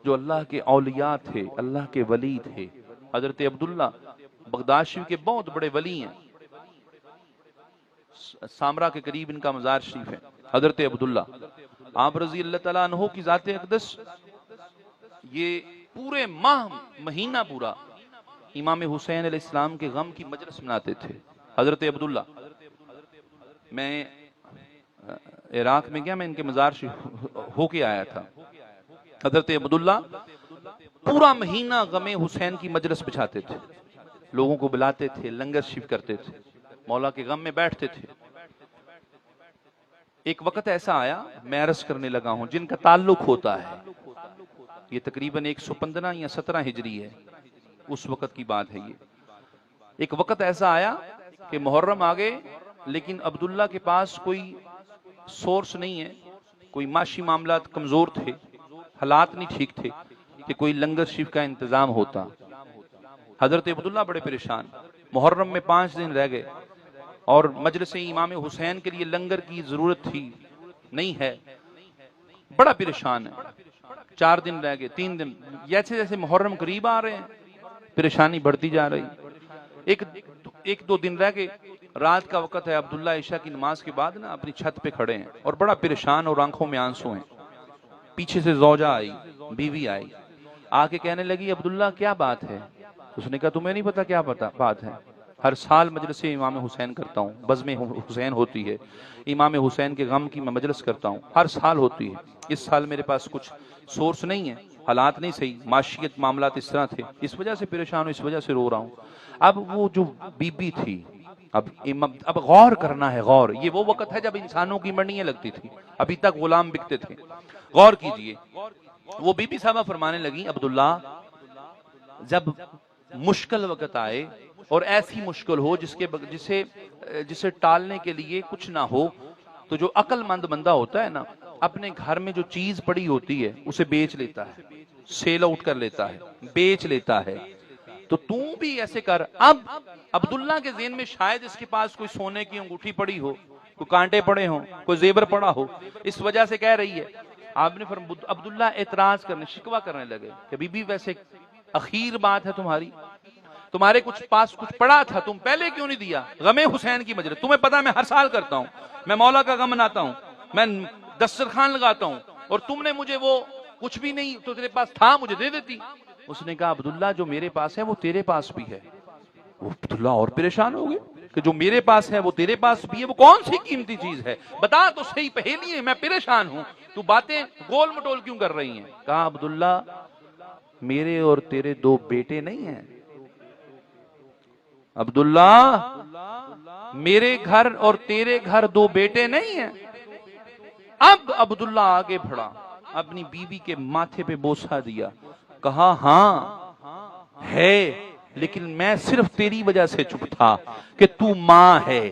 जो अल्लाह के औलिया थे, अल्लाह के वली थे। हजरत अब्दुल्ला बगदाद शरीफ के बहुत बड़े वली हैं। सामरा के करीब इनका मजार शरीफ है। हजरत अब्दुल्ला आप रजी अल्लाह तआला अन्हु की जाते अक़दस, ये पूरे महीना पूरा इमाम हुसैन अलैहिस्सलाम के गम की मजलिस मनाते थे। हजरत अब्दुल्ला, मैं इराक में गया, मैं इनके मजार शरीफ होके आया था। हजरत अब्दुल्ला पूरा महीना गमे हुसैन की मजलिस बिछाते थे, लोगों को बुलाते थे, लंगर शिफ करते थे, मौला के गम में बैठते थे। एक वक्त ऐसा आया, मैं अर्ज करने लगा हूं, जिनका ताल्लुक होता है, ये तकरीबन 115 या 17 हिजरी है, उस वक्त की बात है ये। एक वक्त ऐसा आया कि मुहर्रम आ गए, लेकिन अब्दुल्ला के पास कोई सोर्स नहीं है, कोई माशी मामलात कमजोर थे, हालात नहीं ठीक थे कि कोई लंगर शिफ का इंतजाम होता। हजरत अब्दुल्ला बड़े परेशान, मुहर्रम में 5 दिन रह गए और मजलिस इमाम हुसैन के लिए लंगर की जरूरत थी, नहीं है, बड़ा परेशान है। 4 दिन रह गए, 3 दिन, जैसे जैसे मुहर्रम करीब आ रहे हैं परेशानी बढ़ती जा रही। एक दो दिन रह गए, रात का वक्त है, अब्दुल्ला इशा की नमाज के बाद ना अपनी छत पे खड़े हैं और बड़ा परेशान और आंखों में आंसू हैं। पीछे से जौजा आई, बीवी आई, आके कहने लगी, अब्दुल्ला क्या बात है? उसने कहा, तुम्हें नहीं पता क्या बात है? हर साल मजलिस इमाम हुसैन करता हूँ, बज़्म हुसैन होती है, इमाम हुसैन के गम की मैं मजलिस करता हूँ, हर साल होती है। इस साल मेरे पास कुछ सोर्स नहीं है, हालात नहीं सही, माशियत मामलात इस तरह थे, इस वजह से परेशान हूँ, इस वजह से रो रहा हूँ। अब वो जो बीबी थी, अब गौर करना है, गौर, ये वो वक्त है जब इंसानों की मंडियां लगती थी, अभी तक गुलाम बिकते थे। गौर कीजिए, वो बीबी साहबा फरमाने लगी, अब्दुल्ला जब मुश्किल वक्त आए और ऐसी मुश्किल हो जिसे टालने के लिए कुछ ना हो, तो जो अक्लमंद बंदा होता है ना, अपने घर में जो चीज पड़ी होती है उसे बेच लेता है, सेल आउट कर लेता है, बेच लेता है। तो तू भी ऐसे कर। अब अब्दुल्ला के ज़हन में शायद इसके पास कोई सोने की अंगूठी पड़ी हो, कोई कांटे पड़े हो, कोई जेवर पड़ा हो, इस वजह से कह रही है। आपने अब्दुल्ला एतराज करने, शिकवा करने लगे कि बीबी वैसे अखीर बात है तुम्हारे पास कुछ पड़ा था, तुम पहले क्यों नहीं दिया? गमे हुसैन की मजलिस, तुम्हें पता मैं हर साल करता हूँ, मैं मौला का गम मनाता हूँ, मैं दस्तरखान लगाता हूँ, और तुमने मुझे वो कुछ भी नहीं तो तेरे पास था मुझे दे देती। उसने कहा, अब्दुल्ला जो मेरे पास है वो तेरे पास भी है। वो अब्दुल्ला और परेशान हो गए कि जो मेरे पास है वो तेरे पास भी है, वो कौन सी कीमती चीज है, बता तो सही, पहेली है, मैं परेशान हूं, तू बातें गोल मटोल क्यों कर रही हैं? कहा, अब्दुल्ला मेरे और तेरे 2 बेटे नहीं हैं। अब्दुल्ला मेरे घर और तेरे घर 2 बेटे नहीं हैं। अब अब्दुल्ला आगे बढ़ा, अपनी बीवी के माथे पे बोसा दिया, कहा, हाँ है, लेकिन मैं सिर्फ तेरी वजह से चुप था कि तू मां है,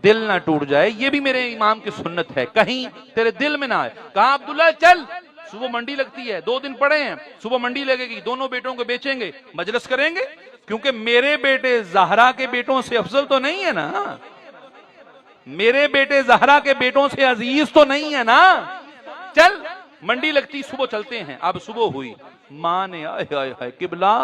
दिल ना टूट जाए, ये भी मेरे इमाम की सुन्नत है, कहीं तेरे दिल में ना आए। कहा, अब्दुल्ला चल, सुबह मंडी लगती है, 2 दिन पड़े हैं, सुबह मंडी लगेगी, दोनों बेटों को बेचेंगे, मजलिस करेंगे, क्योंकि मेरे बेटे जहरा के बेटों से अफजल तो नहीं है ना, मेरे बेटे जहरा के बेटों से अजीज तो नहीं है ना, चल मंडी लगती, सुबह चलते हैं। अब सुबह हुई, मां ने, आए किबला,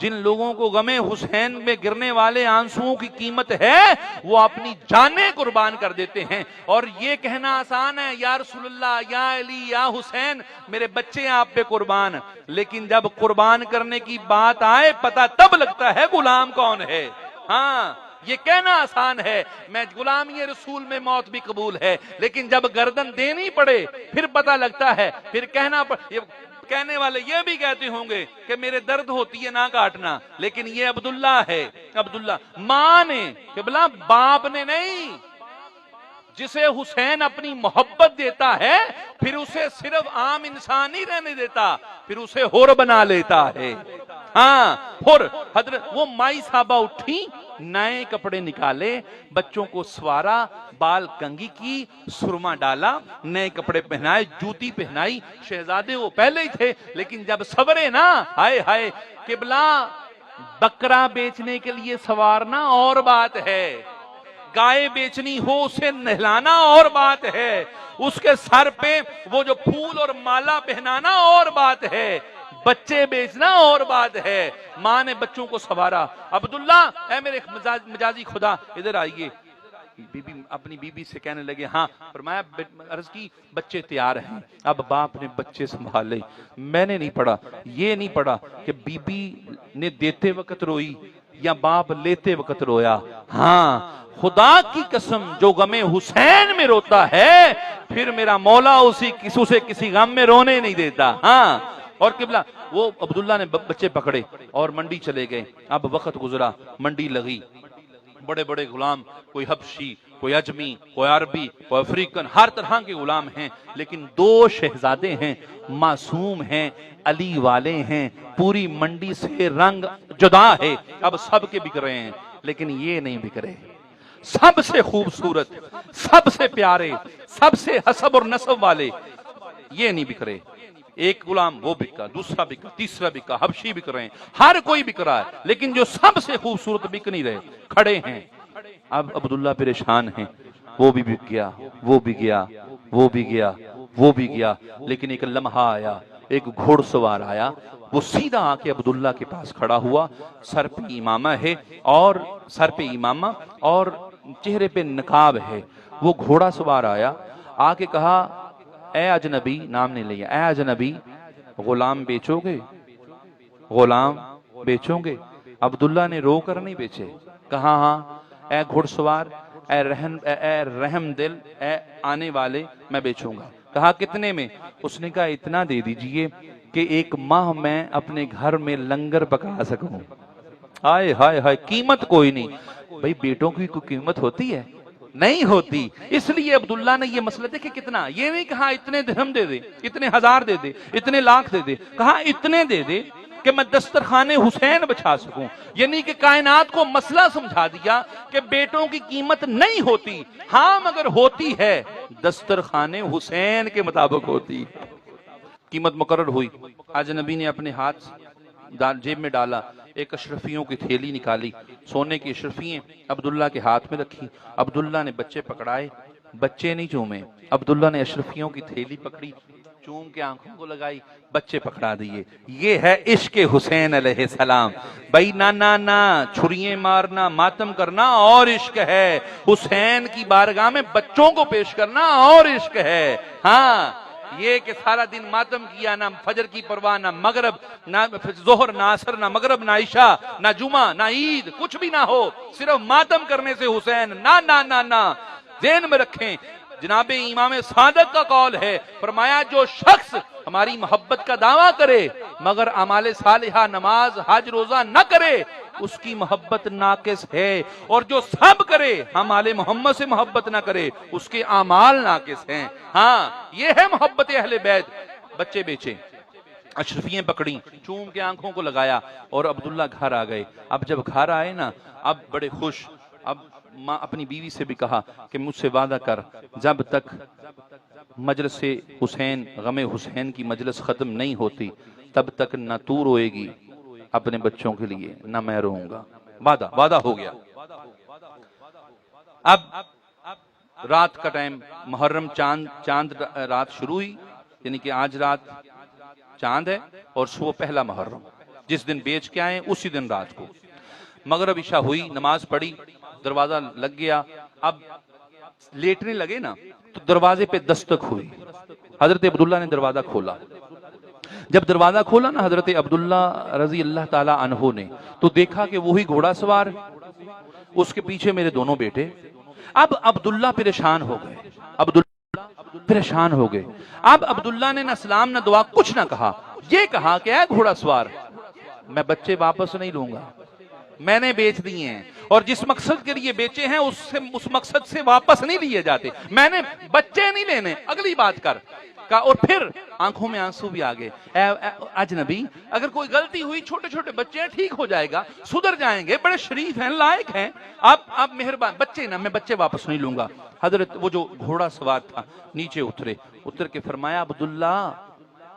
जिन लोगों को गमे हुसैन में गिरने वाले आंसुओं की कीमत है, वो अपनी जानें कुर्बान कर देते हैं। और ये कहना आसान है, या रसूलल्लाह, या अली, या हुसैन, मेरे बच्चे आप पे कुर्बान, लेकिन जब कुर्बान करने की बात आए, पता तब लगता है गुलाम कौन है। हाँ, ये कहना आसान है, मैं गुलामी रसूल में मौत भी कबूल है, लेकिन जब गर्दन देनी पड़े फिर पता लगता है, फिर कहने वाले ये भी कहते होंगे कि मेरे दर्द होती है ना काटना, लेकिन ये अब्दुल्ला है, अब्दुल्ला मां ने, किबला बाप ने नहीं, जिसे हुसैन अपनी मोहब्बत देता है, फिर उसे सिर्फ आम इंसान ही रहने देता, फिर उसे हुर बना लेता है। हाँ, हुर। हजरत वो माई साहबा उठी, नए कपड़े निकाले, बच्चों को सवारा, बाल कंगी की, सुरमा डाला, नए कपड़े पहनाए, जूती पहनाई। शहजादे वो पहले ही थे, लेकिन जब सवरे ना, हाय हाय, किबला बकरा बेचने के लिए सवारना और बात है, गाय बेचनी हो उसे नहलाना और बात है, उसके सर पे वो जो फूल और माला पहनाना और बात है। बच्चे बेचना और बात है। माँ ने बच्चों को सवारा, अब्दुल्ला ऐ मेरे मिजाजी खुदा इधर आइए। बीबी अपनी बीबी से कहने लगे हाँ। फरमाया अर्ज की बच्चे तैयार हैं। अब बाप ने बच्चे संभाले। मैंने नहीं पढ़ा, ये नहीं पढ़ा कि बीबी ने देते वक्त रोई या बाप लेते वक्त रोया। हाँ, खुदा की कसम जो गमे हुसैन में रोता है फिर मेरा मौला उसे किसी गम में रोने नहीं देता। हाँ, और किबला वो अब्दुल्ला ने बच्चे पकड़े और मंडी चले गए। अब वक्त गुजरा, मंडी लगी, बड़े बड़े गुलाम, कोई हबशी, कोई अजमी, कोई अरबी, कोई अफ्रीकन, हर तरह के गुलाम हैं। लेकिन दो शहजादे हैं, मासूम हैं, अली वाले हैं, पूरी मंडी से रंग जुदा है। अब सब के बिक रहे हैं लेकिन ये नहीं बिक रहे। सबसे खूबसूरत, सबसे प्यारे, सबसे हसब और नसब वाले ये नहीं बिक रहे। एक गुलाम वो बिका, दूसरा बिका, तीसरा बिका, हबशी बिक रहे हैं, हर कोई बिक रहा है, लेकिन जो सबसे खूबसूरत बिक नहीं रहे, खड़े हैं। अब अब्दुल्ला परेशान है, वो भी बिक गया, वो भी गया, वो भी गया, वो भी गया। लेकिन एक लम्हा आया, एक घोड़सवार आया, वो सीधा आके अब्दुल्ला के पास खड़ा हुआ। सर पे इमामा है और सर पे इमामा और चेहरे पे नकाब है। वो घोड़ा सवार आया, आके कहा ए अजनबी, नाम नहीं लिया, ए अजनबी गुलाम बेचोगे? गुलाम बेचोगे? अब्दुल्ला ने रो कर नहीं बेचे, कहा हाँ। ए घुड़सवार, ए रहम दिल, ए आने वाले, मैं बेचूंगा। कहा कितने में? उसने कहा इतना दे दीजिए कि एक माह मैं अपने घर में लंगर पका सकूं। हाय हाय हाय, कीमत कोई नहीं भाई, बेटों की कोई कीमत होती है? नहीं होती। इसलिए अब्दुल्ला ने ये मसला देखे कितना, ये नहीं कहा इतने दिरहम दे दे, इतने हजार दे दे, इतने लाख दे दे, कहा इतने दे दे कि मैं दस्तरखाने हुसैन बचा सकूं। यानी कि कायनात को मसला समझा दिया कि बेटों की कीमत नहीं होती, हाँ मगर होती है दस्तरखाने हुसैन के मुताबिक होती। कीमत मुकर्रर हुई। अजनबी ने अपने हाथ जेब में डाला, एक अशरफियों की थैली निकाली, सोने की अशरफियां अब्दुल्ला के हाथ में रखी। अब्दुल्ला ने बच्चे पकड़ाए, बच्चे नहीं चूमे। अब्दुल्ला ने अशरफियों की थैली पकड़ी, चूम के आंखों को लगाई, बच्चे पकड़ा दिए। ये है इश्क हुसैन अलैहिस्सलाम। भाई ना ना ना, छुरियां मारना, मातम करना और इश्क है। हुसैन की बारगाह में बच्चों को पेश करना और इश्क है। हाँ, ये कि सारा दिन मातम किया, ना फजर की परवाह, ना मगरब, ना जोहर, ना असर, ना मगरब, ना ईशा, ना जुमा, ना ईद, कुछ भी ना हो, सिर्फ मातम करने से हुसैन। ना ना ना ना, ज़हन में रखें, जनाबे इमाम सादक का कौल है, फरमाया जो शख्स हमारी मोहब्बत का दावा करे मगर अमाले सालिहा, नमाज, हज, रोजा न करे, उसकी मोहब्बत नाकिस है। और जो सब करे, हम आले मोहम्मद से मोहब्बत ना करे, उसके आमाल नाकिस हैं। हाँ, ये है मोहब्बत अहले बैत। बच्चे बेचे, अशरफियां पकड़ी, चूम के आंखों को लगाया और अब्दुल्ला घर आ गए। अब जब घर आए ना, अब बड़े खुश। अब माँ अपनी बीवी से भी कहा कि मुझसे वादा कर, जब तक मजलिस हुसैन, गमे हुसैन की मजलिस खत्म नहीं होती तब तक न तू रोएगी अपने बच्चों के लिए, न मैं रोऊंगा। वादा, वादा हो गया। अब रात का टाइम, मुहर्रम चांद रात शुरू हुई, यानी कि आज रात चांद है और सुबह पहला मुहर्रम, जिस दिन बेच के आए उसी दिन रात को मगरिब इशा हुई, नमाज पढ़ी, दरवाजा लग गया। अब लेटने लगे ना तो दरवाजे पे दस्तक हुई। हजरत अब्दुल्ला ने दरवाजा खोला। जब दरवाजा खोला ना हजरत अब्दुल्ला रजी अल्लाह ताला अन्हो ने, तो देखा कि वही घोड़ा सवार, उसके पीछे मेरे दोनों बेटे। अब अब्दुल्ला परेशान हो गए, अब्दुल्ला परेशान हो गए। अब अब्दुल्ला ने ना सलाम ना दुआ कुछ ना कहा, ये कहा कि ऐ घोड़ा सवार, मैं बच्चे वापस नहीं लूंगा, मैंने बेच दिए हैं और जिस मकसद के लिए बेचे हैं उस मकसद से वापस नहीं लिए जाते, मैंने बच्चे नहीं लेने, अगली बात कर का। और फिर आंखों में आंसू भी आ गए। अजनबी, अगर कोई गलती हुई, छोटे छोटे बच्चे हैं, ठीक हो जाएगा, सुधर जाएंगे, बड़े शरीफ हैं, लायक हैं, आप मेहरबान, बच्चे ना, मैं बच्चे वापस नहीं लूंगा। हजरत वो जो घोड़ा सवार था नीचे उतर के फरमाया अब्दुल्ला।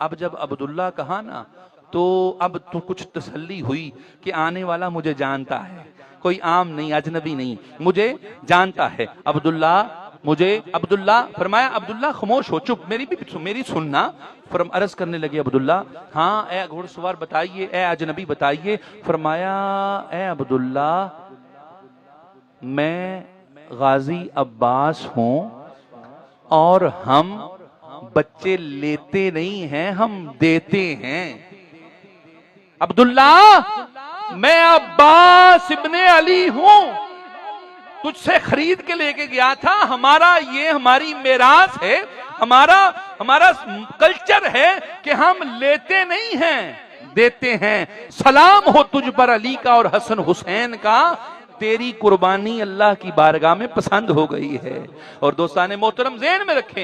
अब जब अब्दुल्ला कहा ना तो अब तो कुछ तसल्ली हुई कि आने वाला मुझे जानता है, कोई आम नहीं, अजनबी नहीं, मुझे जानता है। अब्दुल्ला मुझे अब्दुल्ला, फरमाया अब्दुल्ला खामोश हो, चुप, मेरी सुनना। अर्ज करने लगे अब्दुल्ला, हाँ ए घुड़सवार बताइए, ए अजनबी बताइए। फरमाया ए अब्दुल्ला, मैं गाजी अब्बास हूं और हम बच्चे लेते नहीं हैं, हम देते हैं। अब्दुल्ला, मैं अब्बास इब्ने अली हूं, तुझसे खरीद के लेके गया था। हमारी मेरास है, हमारा कल्चर है कि हम लेते नहीं हैं, देते हैं। सलाम हो तुझ पर अली का और हसन हुसैन का, तेरी कुर्बानी अल्लाह की बारगाह में पसंद हो गई है। और दोस्ताने मोहतरम ज़हन में रखें।